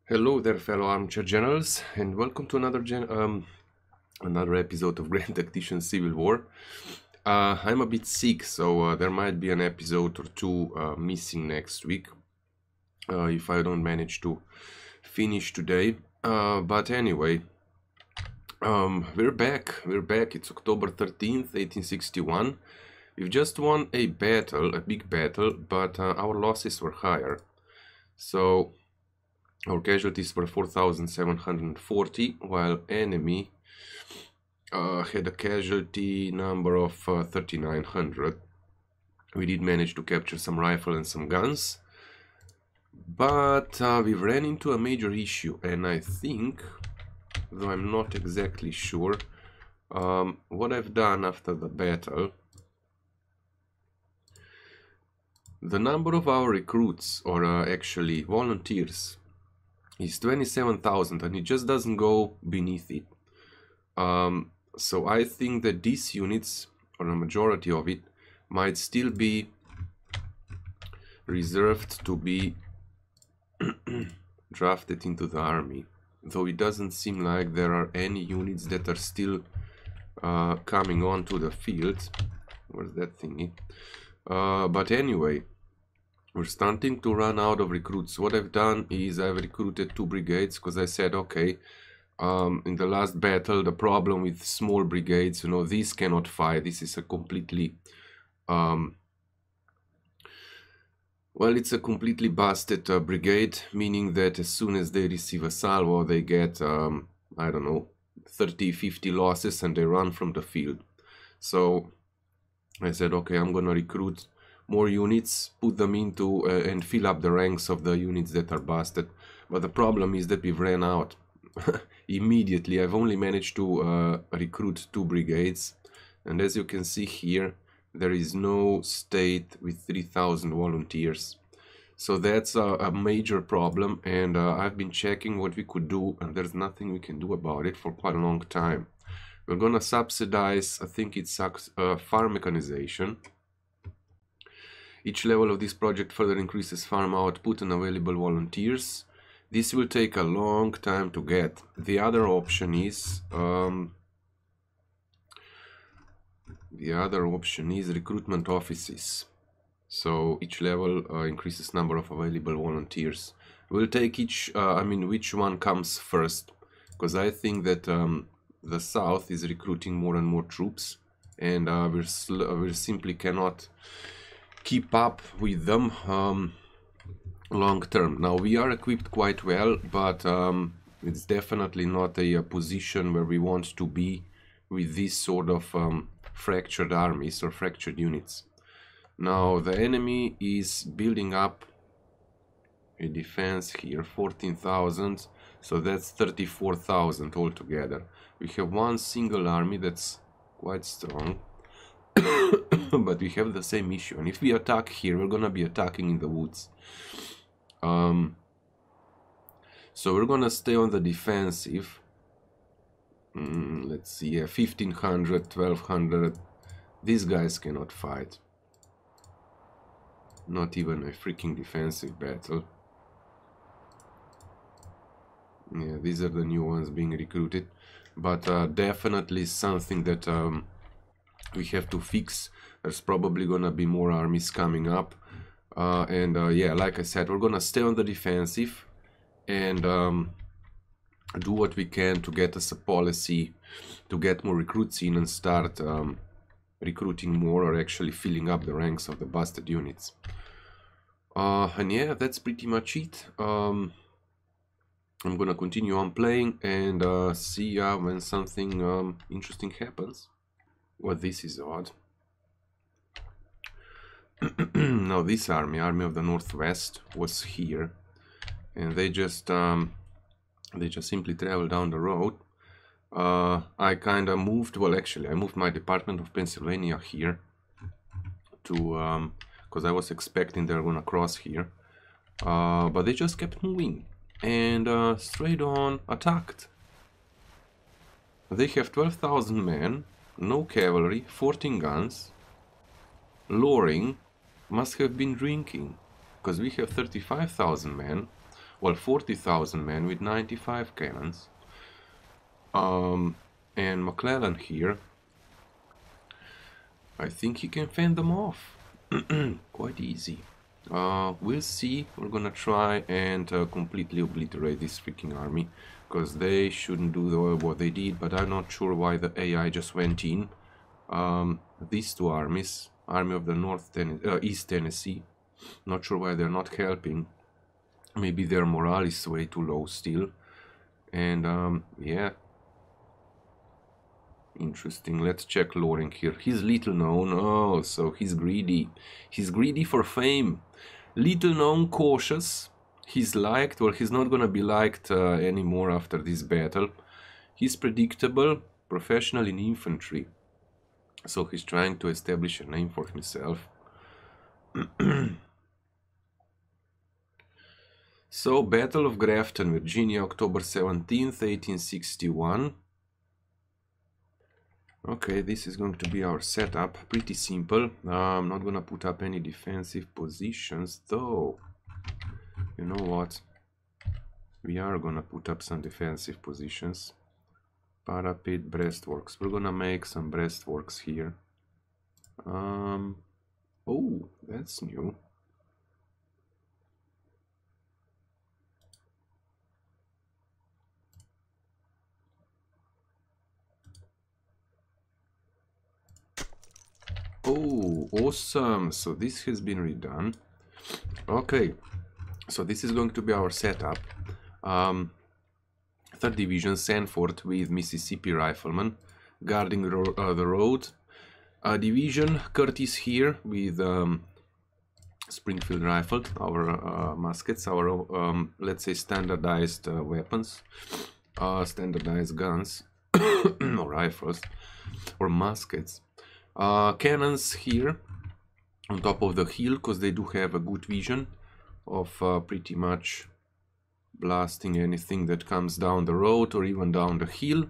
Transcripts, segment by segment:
Hello there, fellow armchair generals, and welcome to another episode of Grand Tactician Civil War. I'm a bit sick, so there might be an episode or two missing next week if I don't manage to finish today. But anyway, we're back. It's October 13th, 1861. We've just won a big battle, but our losses were higher. So our casualties were 4,740, while enemy had a casualty number of 3,900. We did manage to capture some rifle and some guns, but we ran into a major issue, and I think, though I'm not exactly sure, what I've done after the battle, the number of our recruits, or actually volunteers, is 27,000, and it just doesn't go beneath it. So I think that these units, or a majority of it, might still be reserved to be drafted into the army, though it doesn't seem like there are any units that are still coming onto the field. Where's that thingy? But anyway, we're starting to run out of recruits. What I've done is I've recruited 2 brigades, because I said, okay, in the last battle, the problem with small brigades, these cannot fight. This is a completely, it's a completely busted brigade, meaning that as soon as they receive a salvo, they get, I don't know, 30, 50 losses, and they run from the field. So I said, okay, I'm gonna recruit more units, put them into and fill up the ranks of the units that are busted. But the problem is that we've ran out immediately. I've only managed to recruit 2 brigades, and as you can see here, there is no state with 3,000 volunteers. So that's a major problem, and I've been checking what we could do, and there's nothing we can do about it for quite a long time. We're gonna subsidize, I think it's farm mechanization. Each level of this project further increases farm output and available volunteers. This will take a long time to get. The other option is recruitment offices. So each level increases number of available volunteers. We'll take which one comes first, because I think that the South is recruiting more and more troops, and we simply cannot keep up with them long term. Now we are equipped quite well, but it's definitely not a position where we want to be with this sort of fractured armies or fractured units. Now the enemy is building up a defense here, 14,000, so that's 34,000 altogether. We have one single army that's quite strong, but we have the same issue, and if we attack here, we're gonna be attacking in the woods. So we're gonna stay on the defensive. Let's see, 1,500, 1,200. These guys cannot fight. Not even a freaking defensive battle. Yeah, these are the new ones being recruited, but definitely something that we have to fix. There's probably gonna be more armies coming up, and yeah, like I said, we're gonna stay on the defensive and do what we can to get us a policy to get more recruits in and start recruiting more, or actually filling up the ranks of the busted units. And yeah, that's pretty much it. I'm gonna continue on playing and see ya when something interesting happens. Well, this is odd. Now this army of the Northwest, was here, and they just simply traveled down the road. I kind of moved, well actually I moved my department of Pennsylvania here to because I was expecting they're gonna cross here, but they just kept moving and straight on attacked. They have 12,000 men, no cavalry, 14 guns. Loring must have been drinking, because we have 35,000 men, well, 40,000 men with 95 cannons. And McClellan here, I think he can fend them off quite easy. We'll see. We're gonna try and completely obliterate this freaking army, because they shouldn't do what they did, but I'm not sure why the AI just went in. These two armies, Army of the East Tennessee, not sure why they're not helping. Maybe their morale is way too low still. And yeah, interesting. Let's check Loring here. He's little known. Oh, so he's greedy. He's greedy for fame. Little known, cautious. He's liked. Well, he's not gonna be liked anymore after this battle. He's predictable, professional in infantry. So he's trying to establish a name for himself. So, Battle of Grafton, Virginia, October 17th, 1861. Okay, this is going to be our setup. Pretty simple. I'm not gonna put up any defensive positions, though. You know what? We are gonna put up some defensive positions. Parapet, breastworks. We're gonna make some breastworks here. Oh, that's new. Oh, awesome. So this has been redone. Okay, so this is going to be our setup. 3rd Division, Sanford with Mississippi Riflemen guarding the road. Division, Curtis here with Springfield Rifled, our muskets, our, let's say, standardized weapons, standardized guns, or rifles, or muskets. Cannons here on top of the hill, because they do have a good vision of pretty much blasting anything that comes down the road or even down the hill.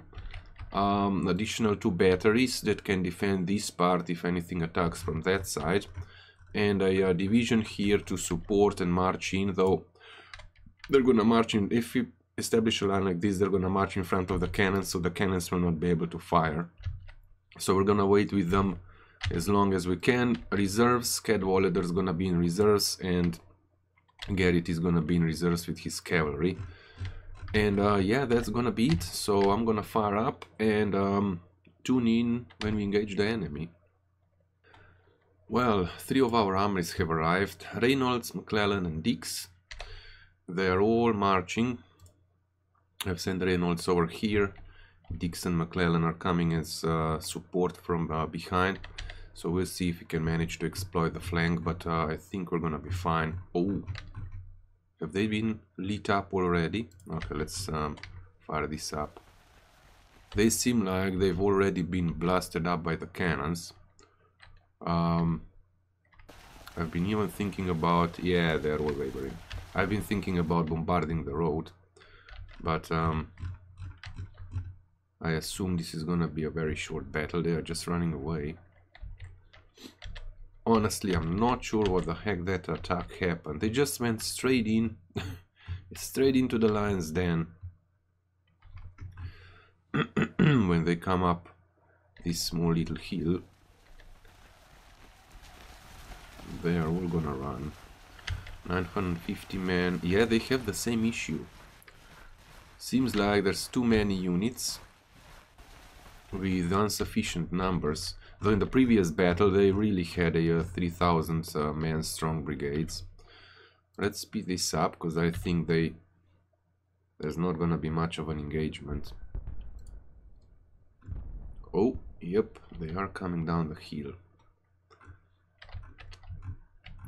Additional 2 batteries that can defend this part if anything attacks from that side, and a division here to support and march in, though they're gonna march in. If we establish a line like this, they're gonna march in front of the cannons, so the cannons will not be able to fire. So we're gonna wait with them as long as we can. Reserves, Cadwallader's gonna be in reserves, and Garrett is gonna be in reserves with his cavalry. And yeah, that's gonna be it. So I'm gonna fire up and tune in when we engage the enemy. Well, 3 of our armies have arrived. Reynolds, McClellan and Dix. They are all marching. I've sent Reynolds over here. Dix and McClellan are coming as support from behind. So we'll see if we can manage to exploit the flank, but I think we're gonna be fine. Oh, have they been lit up already? Okay, let's fire this up. They seem like they've already been blasted up by the cannons. I've been even thinking about... yeah, they're all wavering. I've been thinking about bombarding the road, but I assume this is gonna be a very short battle. They are just running away. Honestly, I'm not sure what the heck that attack happened. They just went straight in, straight into the lion's den. When they come up this small little hill, they are all gonna run. 950 men. Yeah, they have the same issue. Seems like there's too many units with insufficient numbers. Though in the previous battle they really had a 3,000 man strong brigades. Let's speed this up, because I think there's not gonna be much of an engagement. Oh, yep, they are coming down the hill.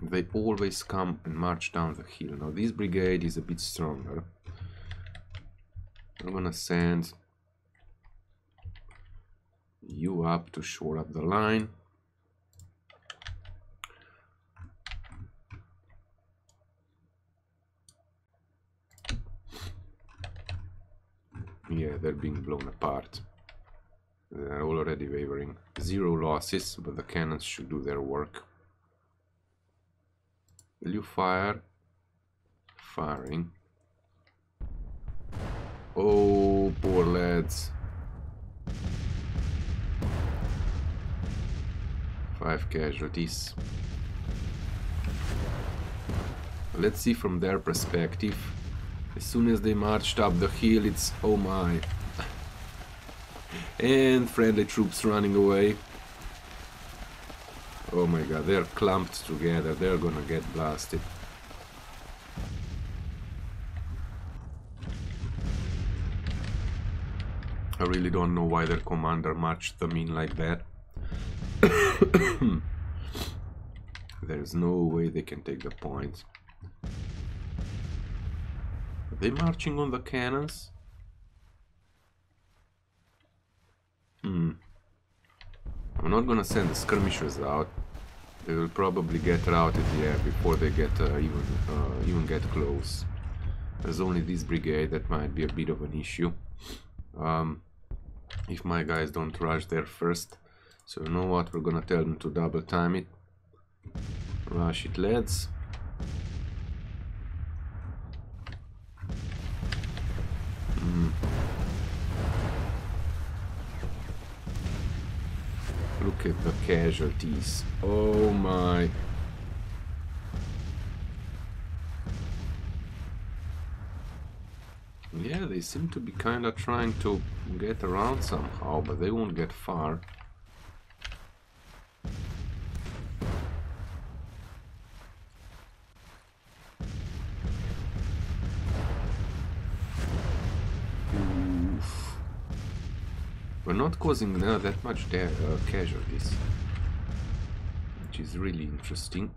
They always come and march down the hill. Now this brigade is a bit stronger. I'm gonna send you up to shore up the line. Yeah, they're being blown apart. They're already wavering. 0 losses, but the cannons should do their work. Will you fire? Firing. Oh, poor lads. 5 casualties. Let's see from their perspective. As soon as they marched up the hill, it's oh my. And friendly troops running away. Oh my god, they're clumped together. They're gonna get blasted. I really don't know why their commander marched them in like that. There's no way they can take the point. Are they marching on the cannons? I'm not gonna send the skirmishers out. They will probably get routed there before they get even get close. There's only this brigade that might be a bit of an issue. If my guys don't rush there first. So you know what, we're gonna tell them to double time it. Rush it, lads. Look at the casualties. Oh my. Yeah, they seem to be kinda trying to get around somehow, but they won't get far. Oof. We're not causing that much casualties, which is really interesting.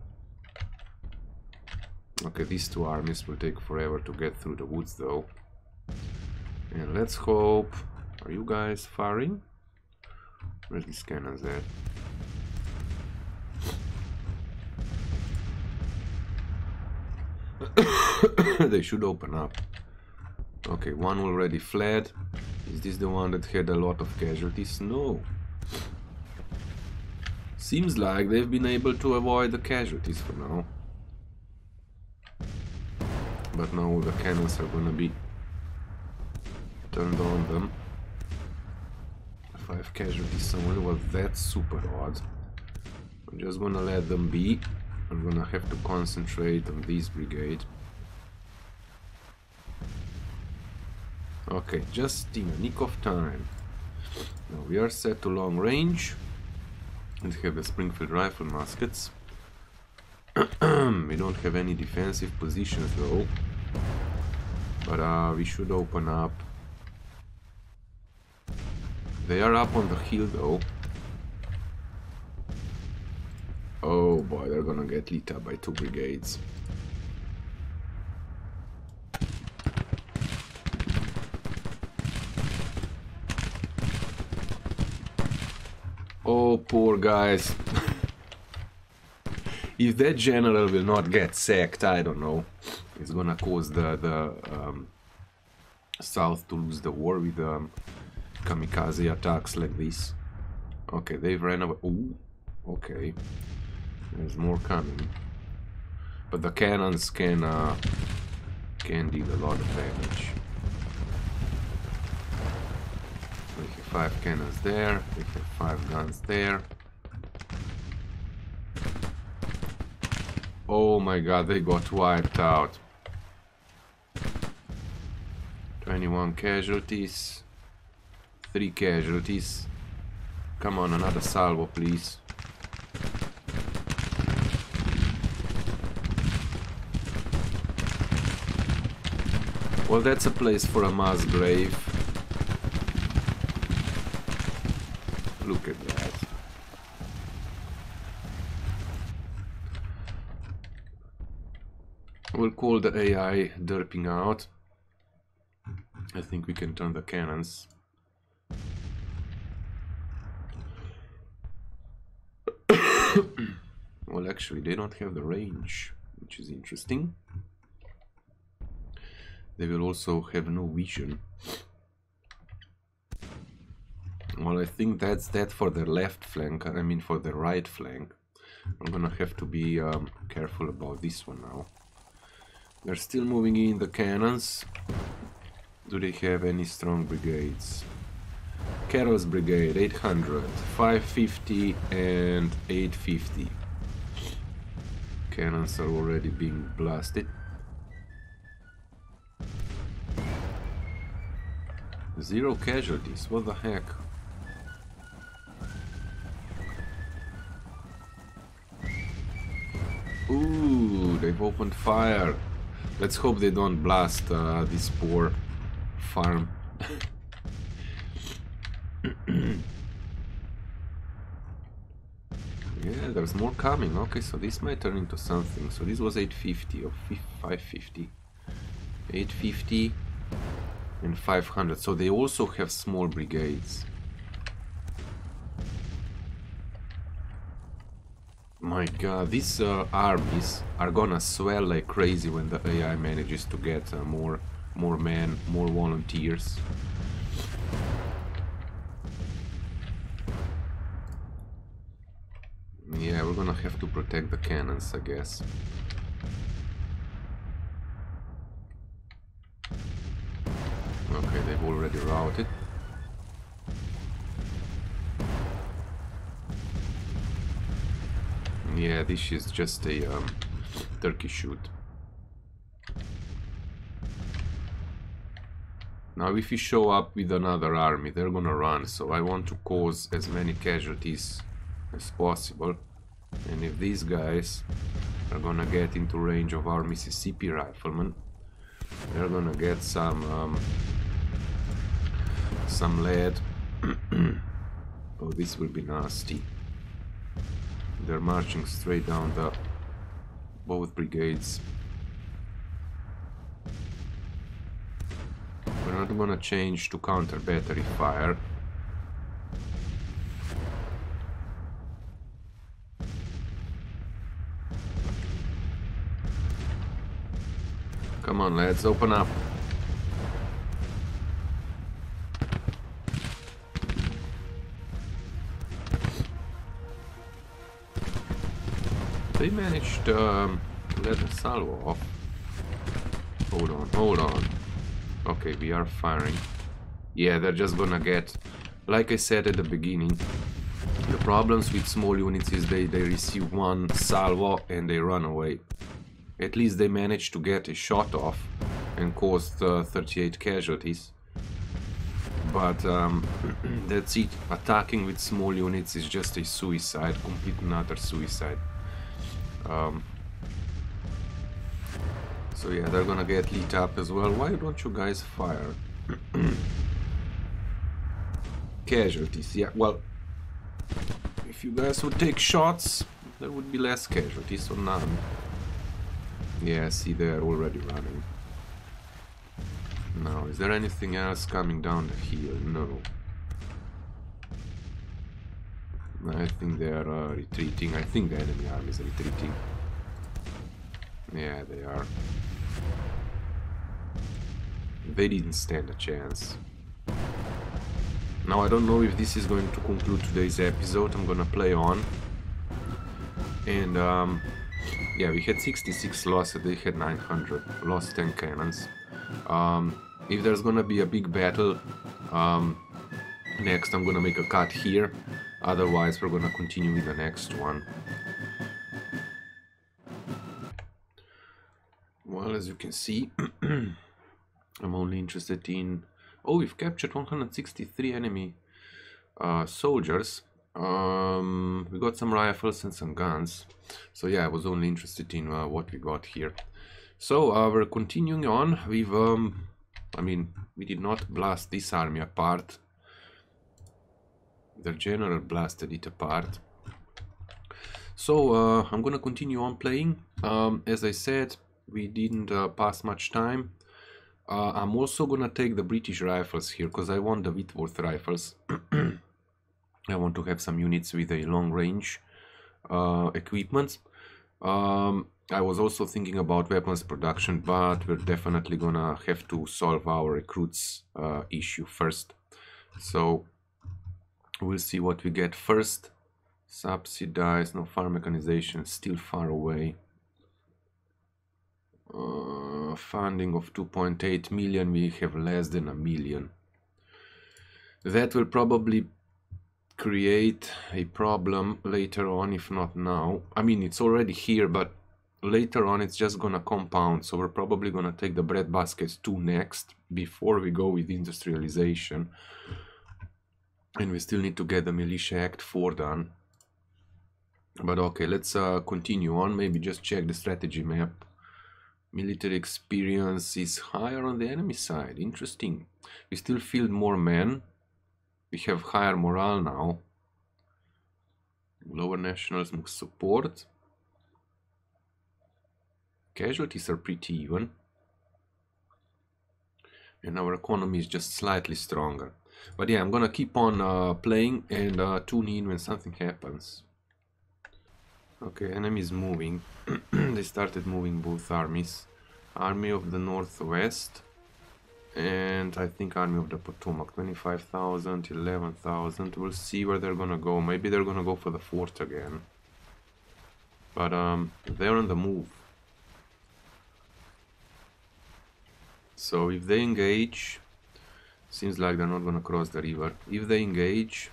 Okay, these two armies will take forever to get through the woods though. And let's hope... Are you guys firing? Where's these cannons at? They should open up. Okay, one already fled. Is this the one that had a lot of casualties? No. Seems like they've been able to avoid the casualties for now. But now all the cannons are gonna be turned on them. 5 casualties somewhere. Well, that's super odd. I'm just gonna let them be. I'm gonna have to concentrate on this brigade. Okay, just in a nick of time. Now we are set to long range and have the Springfield rifle muskets. We don't have any defensive positions though, but we should open up. They are up on the hill though. Oh boy, they're gonna get lit up by 2 brigades. Oh, poor guys. If that general will not get sacked, I don't know. It's gonna cause the South to lose the war with kamikaze attacks like this. Okay, they've ran away. Ooh, okay. There's more coming. But the cannons can deal a lot of damage. We have 5 cannons there, we have 5 guns there. Oh my god, they got wiped out. 21 casualties. 3 casualties. Come on, another salvo, please. Well, that's a place for a mass grave. Look at that. We'll call the AI derping out. I think we can turn the cannons. Well, actually, they don't have the range, which is interesting. They will also have no vision. Well, I think that's that for the left flank, I mean for the right flank. I'm gonna have to be careful about this one now. They're still moving in the cannons. Do they have any strong brigades? Carroll's brigade, 800, 550 and 850. Cannons are already being blasted. Zero casualties, what the heck? Ooh, they've opened fire. Let's hope they don't blast this poor farm. Yeah, there's more coming. Okay, so this might turn into something. So this was 850 or 550. 850 and 500. So they also have small brigades. My god, these armies are gonna swell like crazy when the AI manages to get more men, more volunteers. Yeah, we're gonna have to protect the cannons, I guess. Okay, they've already routed. Yeah, this is just a turkey shoot. Now if we show up with another army, they're gonna run, so I want to cause as many casualties as possible. And if these guys are gonna get into range of our Mississippi riflemen, they're gonna get some lead. Oh, this will be nasty. They're marching straight down the both brigades. We're not gonna change to counter battery fire. Come on, lads, open up. They managed to let the salvo off. Hold on, hold on. Okay, we are firing. Yeah, they're just gonna get... Like I said at the beginning, the problems with small units is they receive one salvo and they run away. At least they managed to get a shot off and caused 38 casualties. But that's it. Attacking with small units is just a suicide, complete and utter suicide. So yeah, they're gonna get lit up as well. Why don't you guys fire? Casualties, yeah, well, if you guys would take shots, there would be less casualties or none. Yeah, see, they're already running. Now, is there anything else coming down the hill? No. I think they are retreating. I think the enemy army is retreating. Yeah, they are. They didn't stand a chance. Now, I don't know if this is going to conclude today's episode. I'm gonna play on. And, yeah, we had 66 losses, they had 900. Lost 10 cannons. If there's gonna be a big battle, next I'm gonna make a cut here. Otherwise, we're gonna continue with the next one. Well, as you can see, I'm only interested in... Oh, we've captured 163 enemy soldiers. We got some rifles and some guns. So yeah, I was only interested in what we got here. So we're continuing on. We've, I mean, we did not blast this army apart. The general blasted it apart. So I'm gonna continue on playing. As I said, we didn't pass much time. I'm also gonna take the British rifles here because I want the Whitworth rifles. I want to have some units with a long range equipment. I was also thinking about weapons production, but we're definitely gonna have to solve our recruits issue first. So we'll see what we get first. Subsidized, no, farm mechanization, still far away. Funding of 2.8 million, we have less than a million. That will probably create a problem later on, if not now. I mean, it's already here, but later on it's just gonna compound, so we're probably gonna take the breadbaskets 2 next, before we go with industrialization. And we still need to get the Militia Act 4 done. But okay, let's continue on. Maybe just check the strategy map. Military experience is higher on the enemy side. Interesting. We still field more men. We have higher morale now. Lower nationalism support. Casualties are pretty even. And our economy is just slightly stronger. But yeah, I'm gonna keep on playing and tune in when something happens. Okay, enemies moving. They started moving both armies. Army of the Northwest and I think Army of the Potomac. 25,000, 11,000. We'll see where they're gonna go. Maybe they're gonna go for the fort again. But they're on the move. So if they engage, seems like they're not gonna cross the river. If they engage,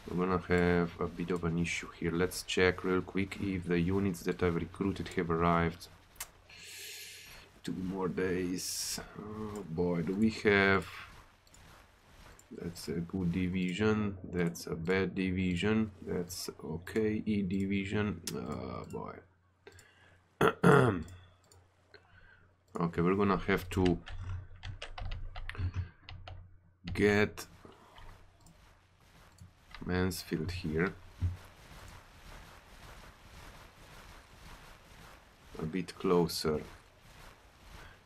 we're gonna have a bit of an issue here. Let's check real quick if the units that I've recruited have arrived. 2 more days. Oh boy, do we have... That's a good division. That's a bad division. That's okay. E division. Oh boy. Okay, we're gonna have to get Mansfield here a bit closer.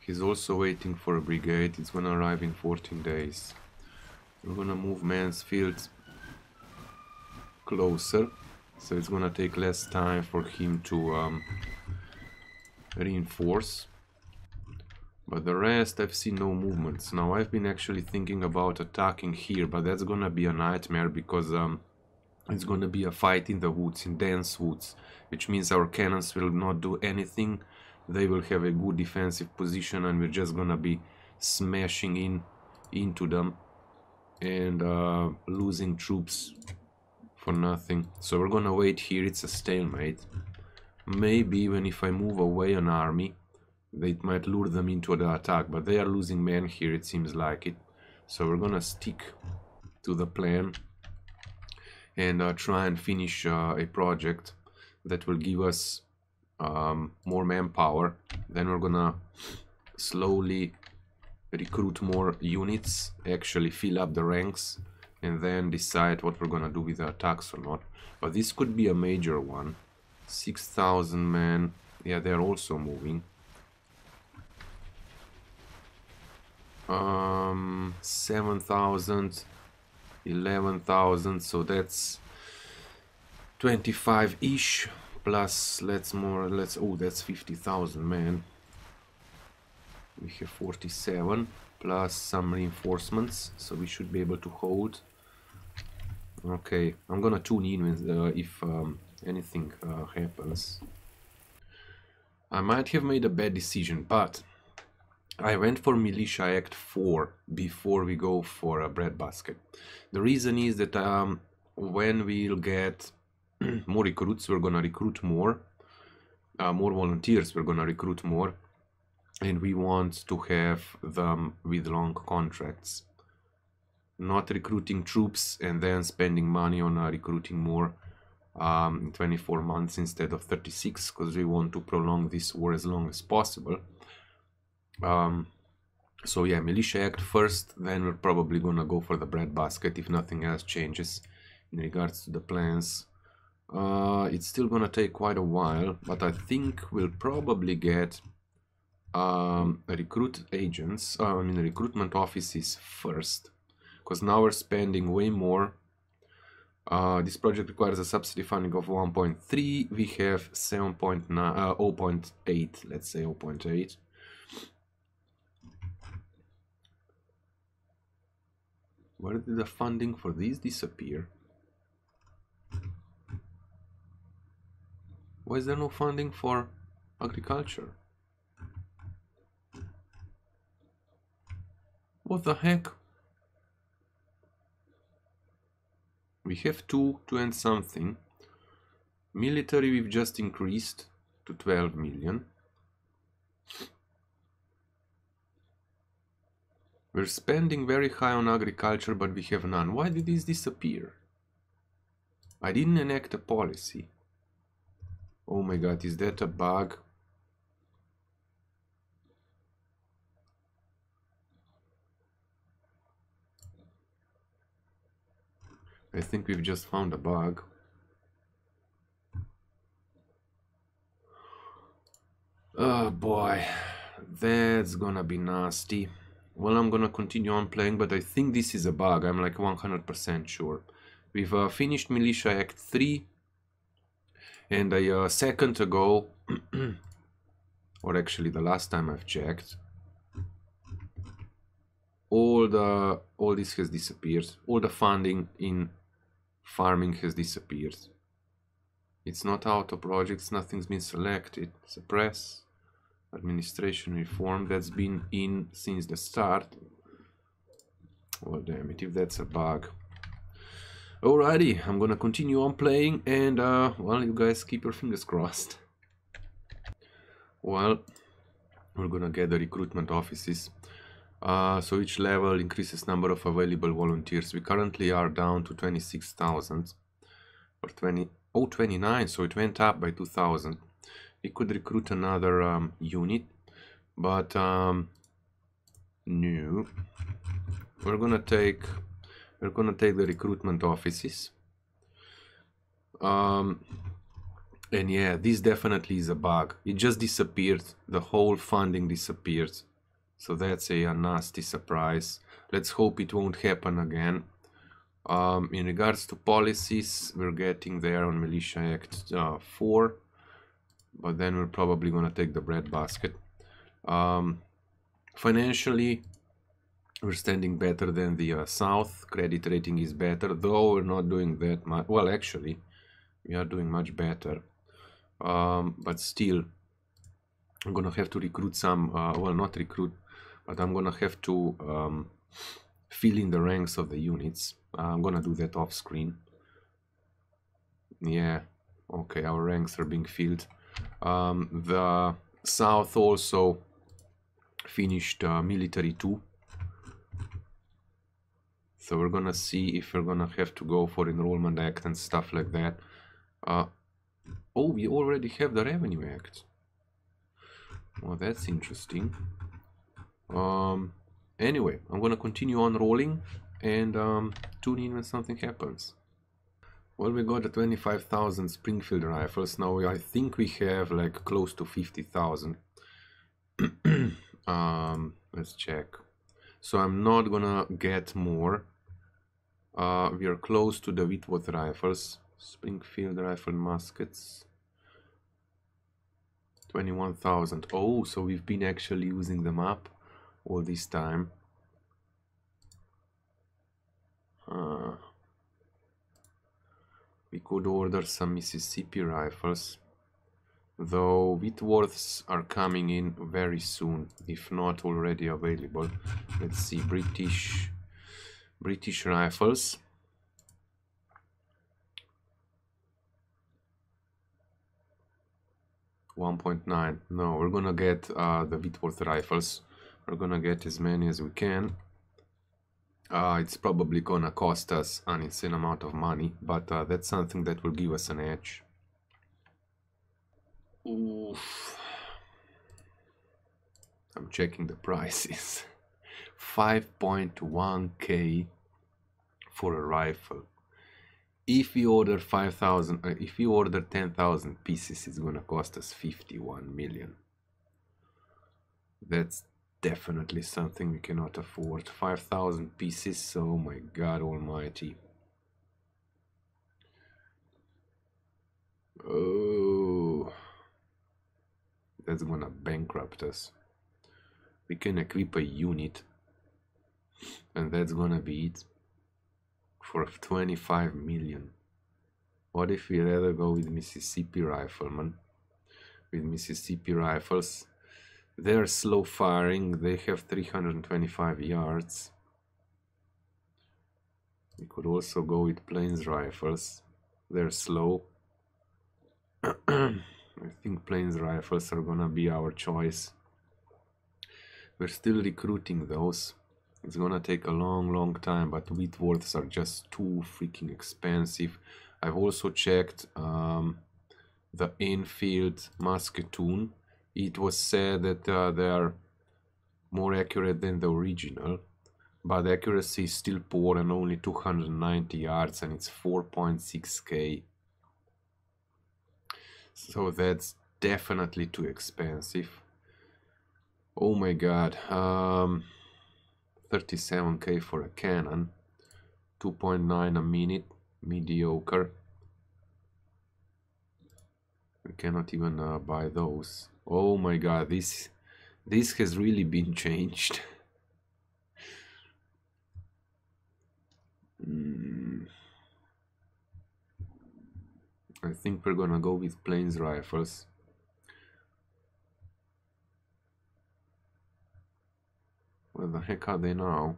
He's also waiting for a brigade. It's gonna arrive in 14 days. We're gonna move Mansfield closer, so it's gonna take less time for him to reinforce. But the rest, I've seen no movements. Now, I've been actually thinking about attacking here, but that's gonna be a nightmare because it's gonna be a fight in the woods, in dense woods, which means our cannons will not do anything. They will have a good defensive position and we're just gonna be smashing into them and losing troops for nothing. So we're gonna wait here. It's a stalemate. Maybe even if I move away an army, it might lure them into the attack, but they are losing men here, it seems like it. So we're gonna stick to the plan and try and finish a project that will give us more manpower. Then we're gonna slowly recruit more units, actually fill up the ranks, and then decide what we're gonna do with the attacks or not. But this could be a major one. 6,000 men. Yeah, they're also moving. 7,000, 11,000, so that's 25-ish, plus oh, that's 50,000 man. We have 47, plus some reinforcements, so we should be able to hold. Okay, I'm gonna tune in with, if anything happens. I might have made a bad decision, but I went for Militia Act 4 before we go for a breadbasket. The reason is that when we'll get more recruits, we're gonna recruit more. More volunteers, we're gonna recruit more. And we want to have them with long contracts. Not recruiting troops and then spending money on recruiting more in 24 months instead of 36, because we want to prolong this war as long as possible. So yeah, Militia Act first, then we're probably gonna go for the breadbasket if nothing else changes in regards to the plans. It's still gonna take quite a while, but I think we'll probably get recruit agents, recruitment offices first, because now we're spending way more. This project requires a subsidy funding of 1.3. We have 7.9, 0.8, let's say 0.8. Where did the funding for these disappear? Why is there no funding for Agriculture. What the heck? We have two and something. Military we've just increased to 12 million. We're spending very high on agriculture, but we have none. Why did this disappear? I didn't enact a policy. Oh my god, is that a bug? I think we've just found a bug. Oh boy, that's gonna be nasty. Well, I'm gonna continue on playing, but I think this is a bug. I'm like 100% sure. We've finished Militia Act 3, and a second ago, or actually the last time I've checked, all this has disappeared. All the funding in farming has disappeared. It's not auto projects, nothing's been selected. Suppress. Administration reform, that's been in since the start. Well, damn it, if that's a bug. Alrighty, I'm gonna continue on playing, and well, you guys keep your fingers crossed. Well, we're gonna get the recruitment offices. So each level increases number of available volunteers. We currently are down to 26,000 or 29, so it went up by 2,000. We could recruit another unit, but no. We're gonna take the recruitment offices. And yeah, this definitely is a bug. It just disappeared. The whole funding disappeared. So that's a nasty surprise. Let's hope it won't happen again. In regards to policies, we're getting there on Militia Act 4. But then we're probably gonna take the breadbasket. Financially, we're standing better than the South. Credit rating is better, though we're not doing that much. Well, actually, we are doing much better. But still, I'm gonna have to recruit some. Well, not recruit, but I'm gonna have to fill in the ranks of the units. I'm gonna do that off screen. Yeah, okay, our ranks are being filled. The South also finished military 2, so we're gonna see if we're gonna have to go for enrollment act and stuff like that. Oh, we already have the revenue act. Well, that's interesting. Anyway, I'm gonna continue on rolling and tune in when something happens. Well, we got the 25,000 Springfield rifles. Now I think we have like close to 50,000. Let's check. So I'm not gonna get more. We are close to the Whitworth rifles. Springfield rifle muskets. 21,000. Oh, so we've been actually using them up all this time. We could order some Mississippi rifles, though Whitworths are coming in very soon, if not already available. Let's see, British rifles. $1.9. No, we're gonna get the Whitworth rifles. We're gonna get as many as we can. It's probably gonna cost us an insane amount of money, but that's something that will give us an edge. Oof. I'm checking the prices. 5.1k for a rifle. If we order 5,000, if we order 10,000 pieces, it's gonna cost us 51 million. That's definitely something we cannot afford. 5,000 pieces, oh my god almighty. Oh, that's gonna bankrupt us. We can equip a unit, and that's gonna be it for 25 million. What if we rather go with Mississippi rifleman? with Mississippi rifles. They're slow firing, they have 325 yards. We could also go with plains rifles. They're slow. I think plains rifles are gonna be our choice. We're still recruiting those. It's gonna take a long time, but Whitworths are just too freaking expensive. I've also checked the Enfield Musketoon. It was said that they are more accurate than the original, but the accuracy is still poor and only 290 yards, and it's 4.6k. So that's definitely too expensive. Oh my god, 37k for a cannon, 2.9 a minute, mediocre. We cannot even buy those. Oh my god, this has really been changed. I think we're gonna go with plains rifles. Where the heck are they now?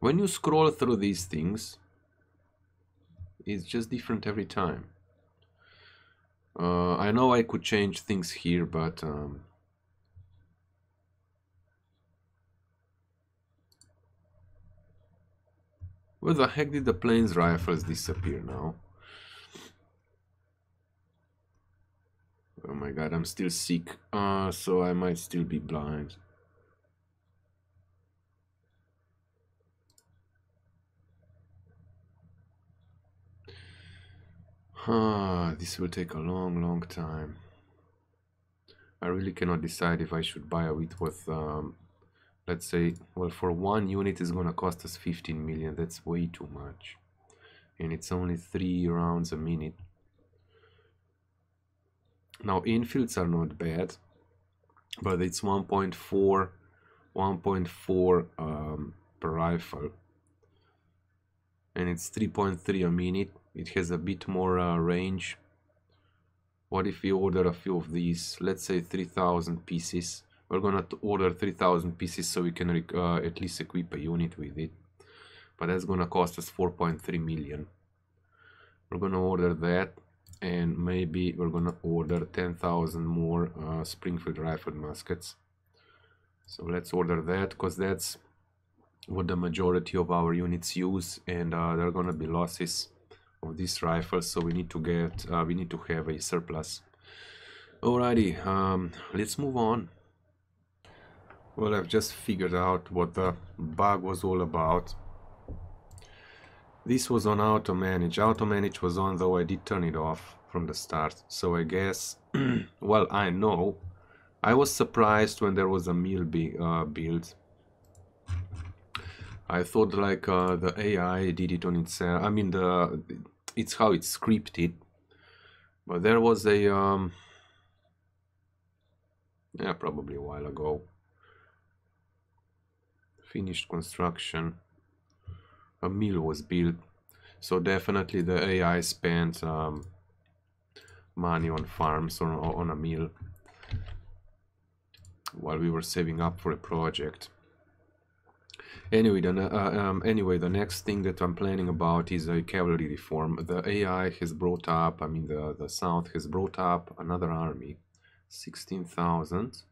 When you scroll through these things, it's just different every time. I know I could change things here, but where the heck did the plains rifles disappear now? Oh my god, I'm still sick, so I might still be blind. This will take a long time. I really cannot decide if I should buy a Whitworth. Let's say, well, for one unit is gonna cost us 15 million. That's way too much, and it's only 3 rounds a minute. Now infields are not bad, but it's 1.4 per rifle, and it's 3.3 a minute. It has a bit more range. What if we order a few of these? Let's say 3,000 pieces. We're gonna order 3,000 pieces so we can at least equip a unit with it, but that's gonna cost us 4.3 million. We're gonna order that, and maybe we're gonna order 10,000 more Springfield rifle muskets. So let's order that, because that's what the majority of our units use, and there are gonna be losses of these rifles, so we need to get we need to have a surplus. Alrighty, let's move on. Well, I've just figured out what the bug was all about. This was on auto manage. Auto manage was on, though I did turn it off from the start, so I guess well, I know I was surprised when there was a mill build. I thought like the AI did it on itself. I mean, it's how it's scripted, but there was a yeah, probably a while ago, finished construction, a mill was built, so definitely the AI spent money on farms or on a mill while we were saving up for a project. Anyway, the next thing that I'm planning about is a cavalry reform. The AI has brought up, I mean the South has brought up another army, 16,000.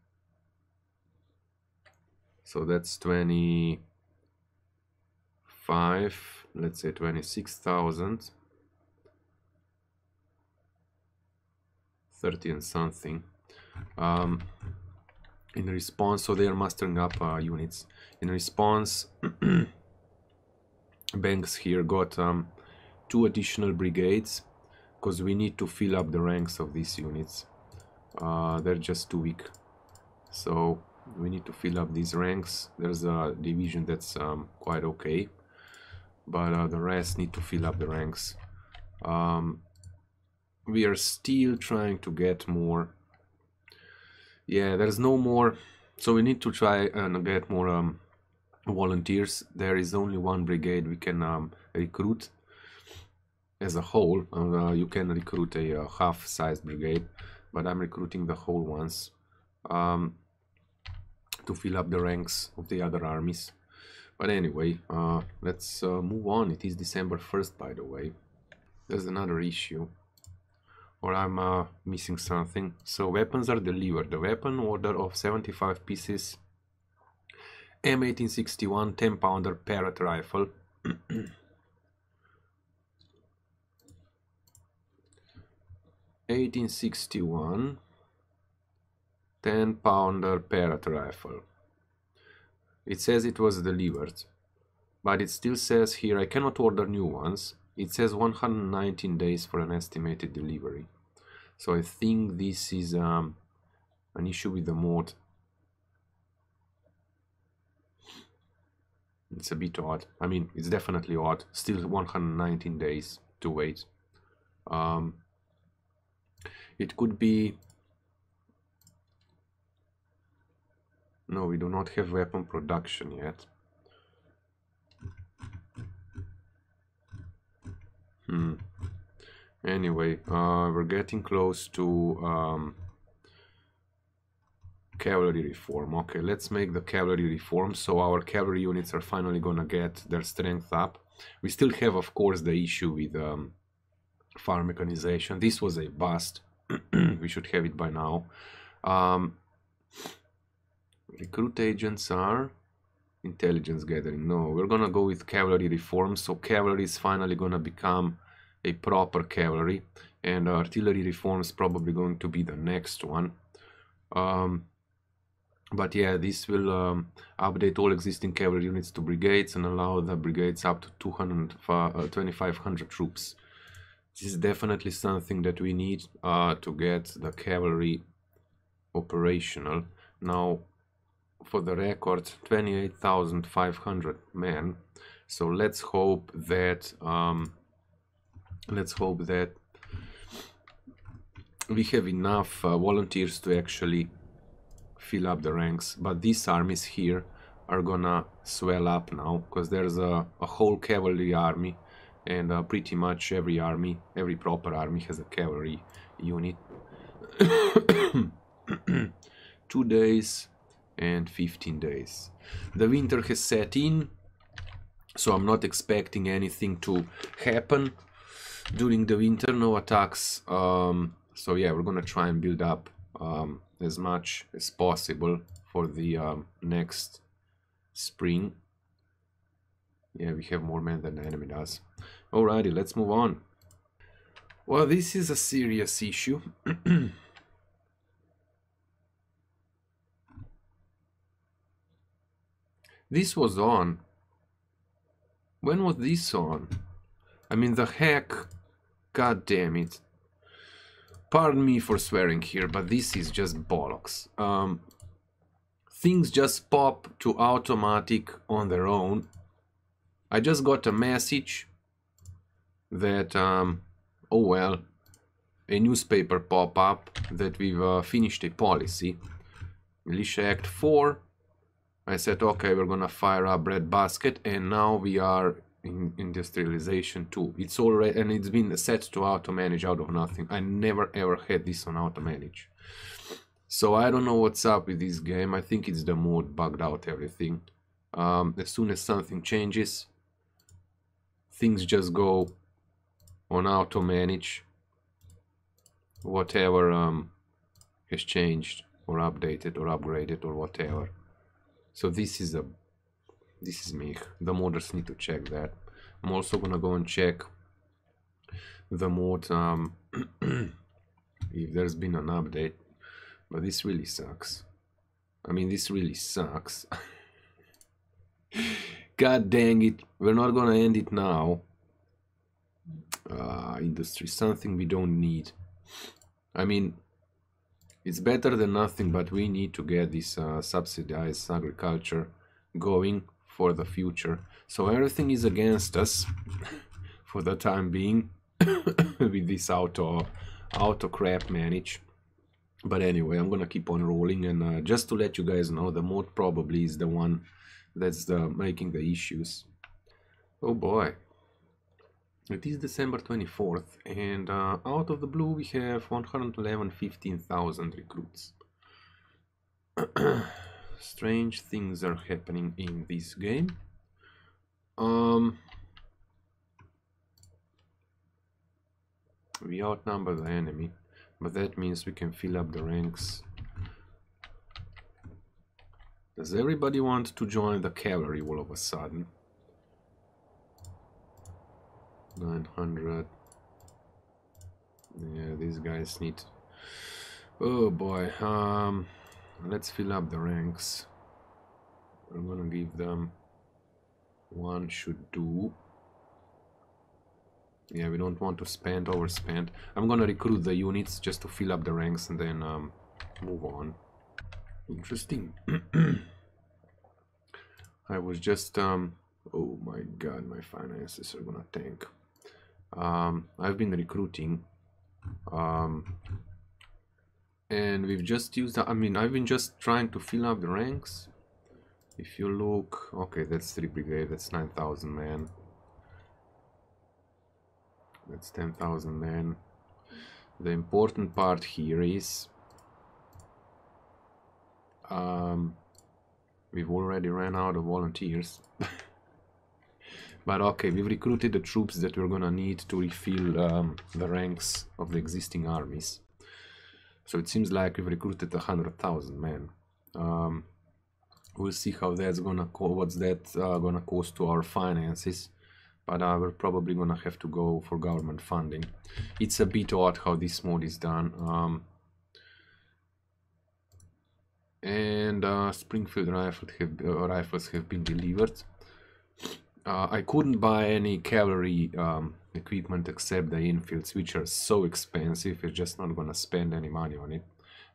So that's 25, let's say 26,000. 30 and something. In response, so they are mustering up units. In response, Banks here got 2 additional brigades, because we need to fill up the ranks of these units. They're just too weak, so we need to fill up these ranks. There's a division that's quite okay, but the rest need to fill up the ranks. We are still trying to get more. Yeah, there's no more So we need to try and get more volunteers. There is only one brigade we can recruit as a whole. You can recruit a half-sized brigade, but I'm recruiting the whole ones to fill up the ranks of the other armies. But anyway, let's move on. It is December 1st, by the way. There's another issue, or I'm missing something. So weapons are delivered. The weapon order of 75 pieces, M1861 10-pounder parrot rifle. 1861 10-pounder parrot rifle. It says it was delivered, but it still says here I cannot order new ones. It says 119 days for an estimated delivery. So I think this is an issue with the mod. It's a bit odd. I mean, it's definitely odd. Still 119 days to wait. It could be... No, we do not have weapon production yet. Anyway, we're getting close to cavalry reform. Okay, let's make the cavalry reform so our cavalry units are finally gonna get their strength up. We still have, of course, the issue with farm mechanization. This was a bust. We should have it by now. Recruit agents are intelligence gathering. No, we're gonna go with cavalry reform. So cavalry is finally gonna become a proper cavalry, and artillery reform is probably going to be the next one. But yeah, this will update all existing cavalry units to brigades and allow the brigades up to 2,500 troops. This is definitely something that we need to get the cavalry operational. Now, for the record, 28,500 men. So let's hope that we have enough volunteers to actually fill up the ranks. But these armies here are gonna swell up now, because there's a whole cavalry army, and pretty much every proper army has a cavalry unit. 2 days and 15 days. The winter has set in, so I'm not expecting anything to happen during the winter. No attacks. So yeah, we're gonna try and build up as much as possible for the next spring. Yeah, we have more men than the enemy does. Alrighty, let's move on. Well, this is a serious issue. This was on. When was this on? I mean, the heck? God damn it. Pardon me for swearing here, but this is just bollocks. Things just pop to automatic on their own. I just got a message that, oh well, a newspaper pop up that we've finished a policy. Militia Act 4. I said, okay, we're gonna fire up breadbasket, and now we are in industrialization 2. It's already, and it's been set to auto manage out of nothing. I never ever had this on auto manage. So I don't know what's up with this game. I think it's the mod bugged out everything. As soon as something changes, things just go on auto manage. Whatever has changed or updated or upgraded or whatever. So this is me. The modders need to check that. I'm also gonna go and check the mod if there's been an update. But this really sucks. I mean, this really sucks. God dang it. We're not gonna end it now. Industry, something we don't need. I mean, it's better than nothing, but we need to get this subsidized agriculture going for the future. So everything is against us for the time being with this auto crap manage. But anyway, I'm gonna keep on rolling, and just to let you guys know, the mod probably is the one that's making the issues. Oh boy. It is December 24th, and out of the blue we have 111 15,000 recruits. Strange things are happening in this game. We outnumber the enemy, but that means we can fill up the ranks. Does everybody want to join the cavalry all of a sudden? 900. Yeah, these guys need... Oh boy, let's fill up the ranks. I'm gonna give them... One should do. Yeah, we don't want to overspend. I'm gonna recruit the units just to fill up the ranks and then move on. Interesting. I was just oh my god, my finances are gonna tank. I've been recruiting, and we've just used, I mean, I've been just trying to fill up the ranks. If you look, okay, that's 3 brigade, that's 9,000 men. That's 10,000 men. The important part here is we've already ran out of volunteers. But okay, we've recruited the troops that we're gonna need to refill the ranks of the existing armies. So it seems like we've recruited 100,000 men. We'll see how that's gonna what's that gonna cost to our finances. But we're probably gonna have to go for government funding. It's a bit odd how this mod is done. And Springfield rifles have been delivered. I couldn't buy any cavalry equipment except the infields, which are so expensive. We're just not gonna spend any money on it.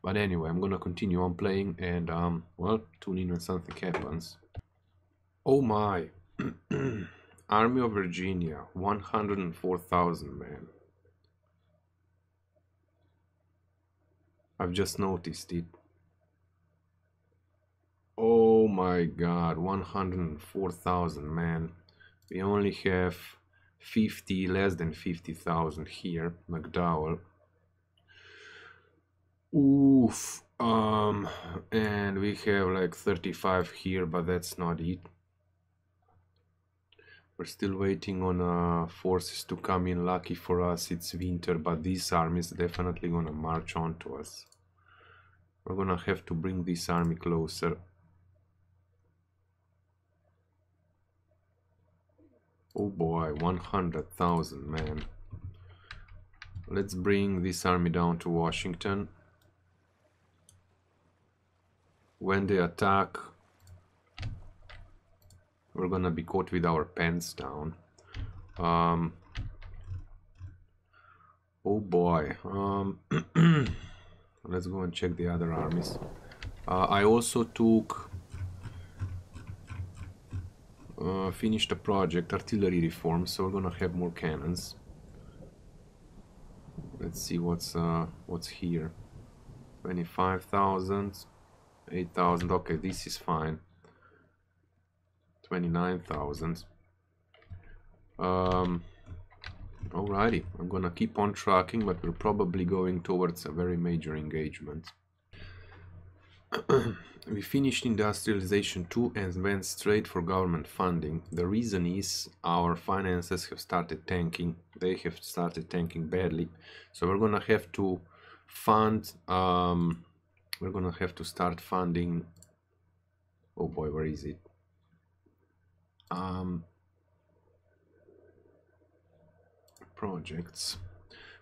But anyway, I'm gonna continue on playing, and well, tune in when something happens. Oh my! Army of Virginia, 104,000 men. I've just noticed it. Oh my god, 104,000 men. We only have 50, less than 50,000 here, McDowell. Oof. And we have like 35 here, but that's not it. We're still waiting on forces to come in. Lucky for us, it's winter, but this army is definitely gonna march on to us. We're gonna have to bring this army closer. Oh boy, 100,000 men. Let's bring this army down to Washington. When they attack, we're gonna be caught with our pants down. Oh boy. Let's go and check the other armies. I also took finished a project, artillery reform, so we're gonna have more cannons. Let's see what's here. 25,000, 8,000. Okay, this is fine. 29,000. Alrighty, I'm gonna keep on tracking, but we're probably going towards a very major engagement. We finished industrialization 2 and went straight for government funding. The reason is our finances have started tanking. They have started tanking badly. So we're gonna have to fund, we're gonna have to start funding. Oh boy, where is it? Projects.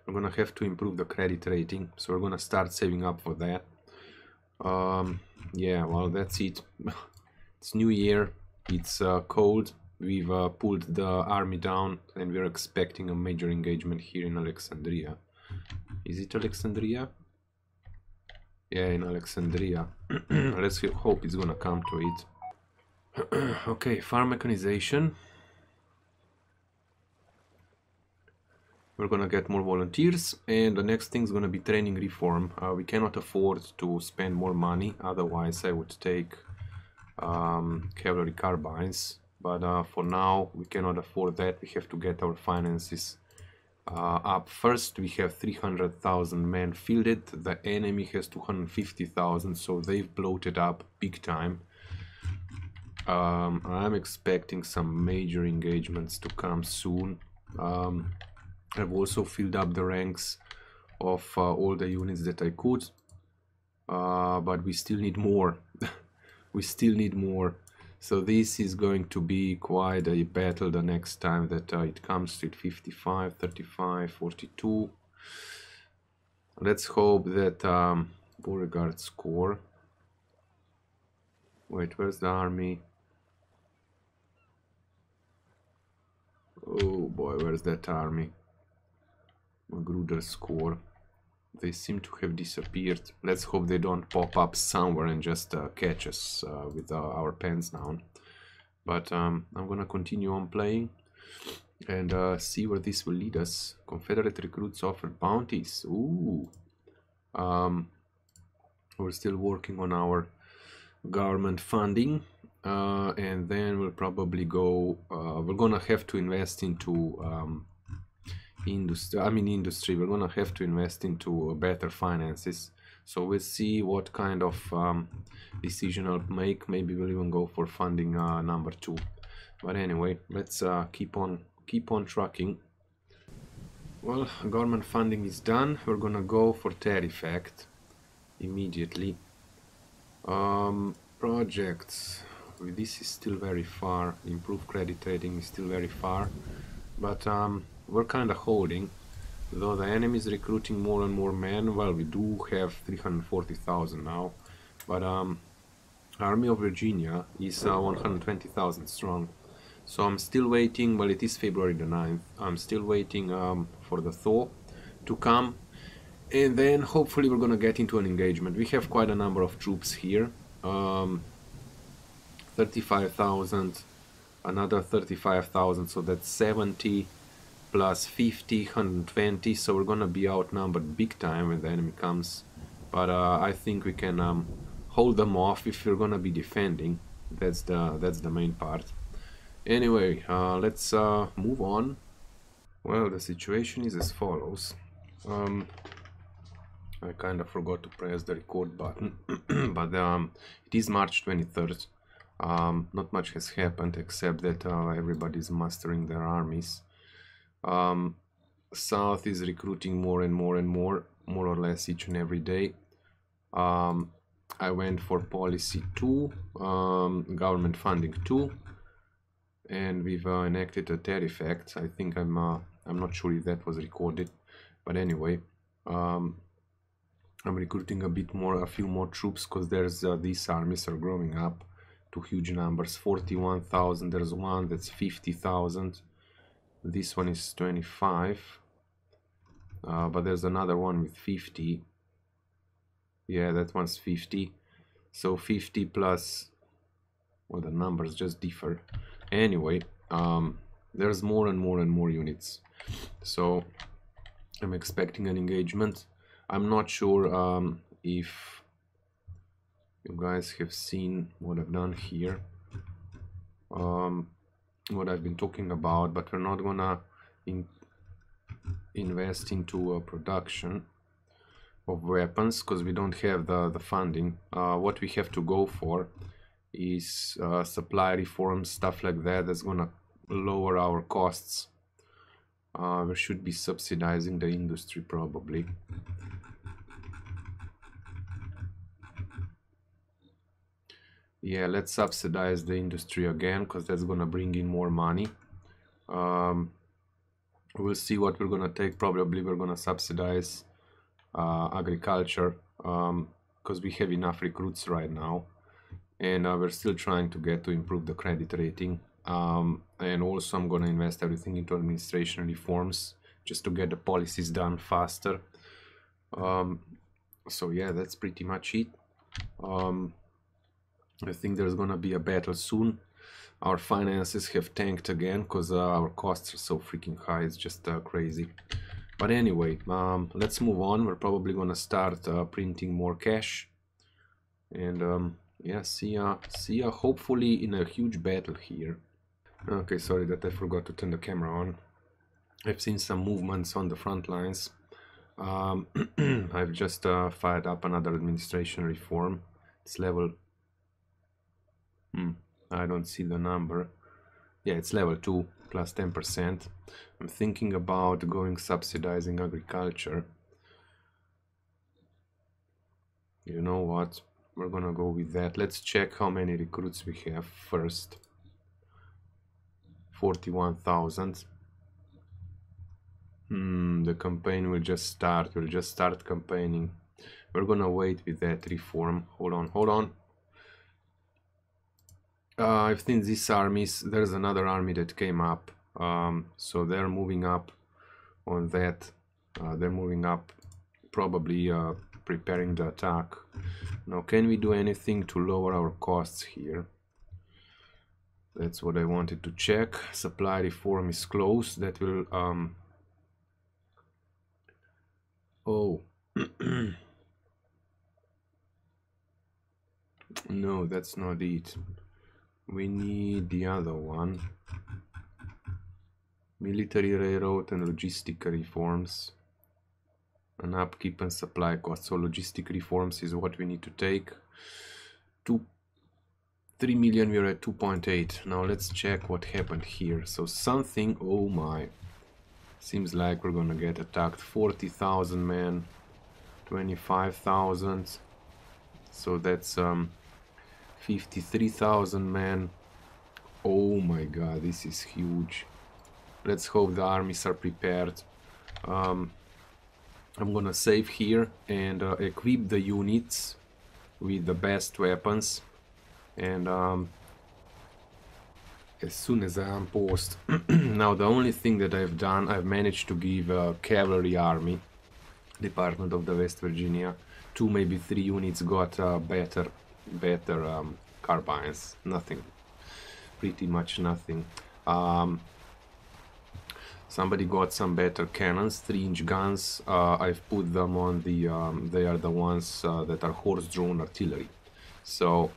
We're gonna have to improve the credit rating, so we're gonna start saving up for that. Yeah, well, that's it. It's New Year, it's cold, we've pulled the army down, and we're expecting a major engagement here in Alexandria. Is it Alexandria? Yeah, in Alexandria. Let's hope it's gonna come to it. Okay, farm mechanization. We're gonna get more volunteers, and the next thing is gonna be training reform. We cannot afford to spend more money, otherwise I would take cavalry carbines, but for now we cannot afford that. We have to get our finances up first. We have 300,000 men fielded, the enemy has 250,000, so they've bloated up big time. I'm expecting some major engagements to come soon. I've also filled up the ranks of all the units that I could, but we still need more. We still need more. So this is going to be quite a battle the next time that it comes to it. 55, 35, 42. Let's hope that Beauregard score. Wait, where's the army? Oh boy, where's that army? Magruder score. They seem to have disappeared. Let's hope they don't pop up somewhere and just catch us with our pants down. But I'm gonna continue on playing and see where this will lead us. Confederate recruits offered bounties. Ooh. We're still working on our government funding, and then we'll probably go. We're gonna have to invest into industry. We're gonna have to invest into better finances. So we'll see what kind of decision I'll make. Maybe we'll even go for funding number 2. But anyway, let's keep on trucking. Well, government funding is done. We're gonna go for tariff act immediately. Projects. This is still very far. Improved credit rating is still very far, but we're kind of holding. Though the enemy is recruiting more and more men. Well, we do have 340,000 now, but Army of Virginia is 120,000 strong. So I'm still waiting. Well, it is February the 9th. I'm still waiting for the thaw to come, and then hopefully we're gonna get into an engagement. We have quite a number of troops here. 35,000, another 35,000, so that's 70 plus 50, 120, so we're gonna be outnumbered big time when the enemy comes. But I think we can hold them off if we're gonna be defending. That's the main part. Anyway, let's move on. Well, the situation is as follows. I kind of forgot to press the record button, but it is March 23rd. Not much has happened except that everybody's mustering their armies. South is recruiting more and more and more or less each and every day. I went for policy 2, government funding 2, and we've enacted a tariff act. I think I'm not sure if that was recorded, but anyway, I'm recruiting a few more troops, because there's these armies are growing up to huge numbers. 41,000. There's one that's 50,000. This one is 25, but there's another one with 50. Yeah, that one's 50. So 50 plus, well, the numbers just differ. Anyway, there's more and more and more units. So I'm expecting an engagement. I'm not sure if you guys have seen what I've done here. What I've been talking about, but we're not gonna invest into production of weapons because we don't have the funding. What we have to go for is supply reform, stuff like that. That's gonna lower our costs. We should be subsidizing the industry probably. Yeah, let's subsidize the industry again, because that's gonna bring in more money. We'll see what we're gonna take. Probably we're gonna subsidize agriculture, because we have enough recruits right now, and we're still trying to get to improve the credit rating. And also I'm gonna invest everything into administration reforms just to get the policies done faster. So yeah, that's pretty much it. I think there's gonna be a battle soon. Our finances have tanked again because our costs are so freaking high. It's just crazy. But anyway, let's move on. We're probably gonna start printing more cash, and yeah, see ya hopefully in a huge battle here. Okay, sorry that I forgot to turn the camera on. I've seen some movements on the front lines. I've just fired up another administration reform. It's level... I don't see the number. Yeah, it's level 2, plus 10%. I'm thinking about going subsidizing agriculture. You know what? We're gonna go with that. Let's check how many recruits we have first. 41,000. The campaign will just start. We'll just start campaigning. We're gonna wait with that reform. Hold on. I've seen these armies. There's another army that came up. So they're moving up on that. They're moving up, probably preparing the attack. Now, can we do anything to lower our costs here? That's what I wanted to check. Supply reform is close. That will... Oh. No, that's not it. We need the other one. Military railroad and logistic reforms. And upkeep and supply costs. So logistic reforms is what we need to take. 3 million, we're at 2.8. Now let's check what happened here. So something, oh my. Seems like we're gonna get attacked. 40,000 men. 25,000. So that's 53,000 men. Oh my god, this is huge. Let's hope the armies are prepared. I'm gonna save here and equip the units with the best weapons. And as soon as I am post. Now the only thing that I've done, I've managed to give a cavalry army, Department of the West Virginia, 2 maybe 3 units got better carbines. Nothing, pretty much nothing. Somebody got some better cannons, 3-inch guns. I've put them on the they are the ones that are horse-drawn artillery. So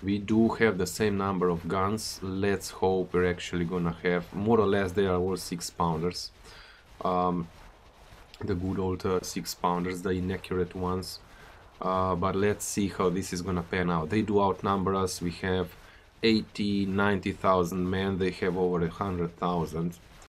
we do have the same number of guns. Let's hope we're actually gonna have, more or less, they are all 6-pounders. The good old 6-pounders, the inaccurate ones. But let's see how this is gonna pan out. They do outnumber us. We have 80-90,000 men. They have over 100,000.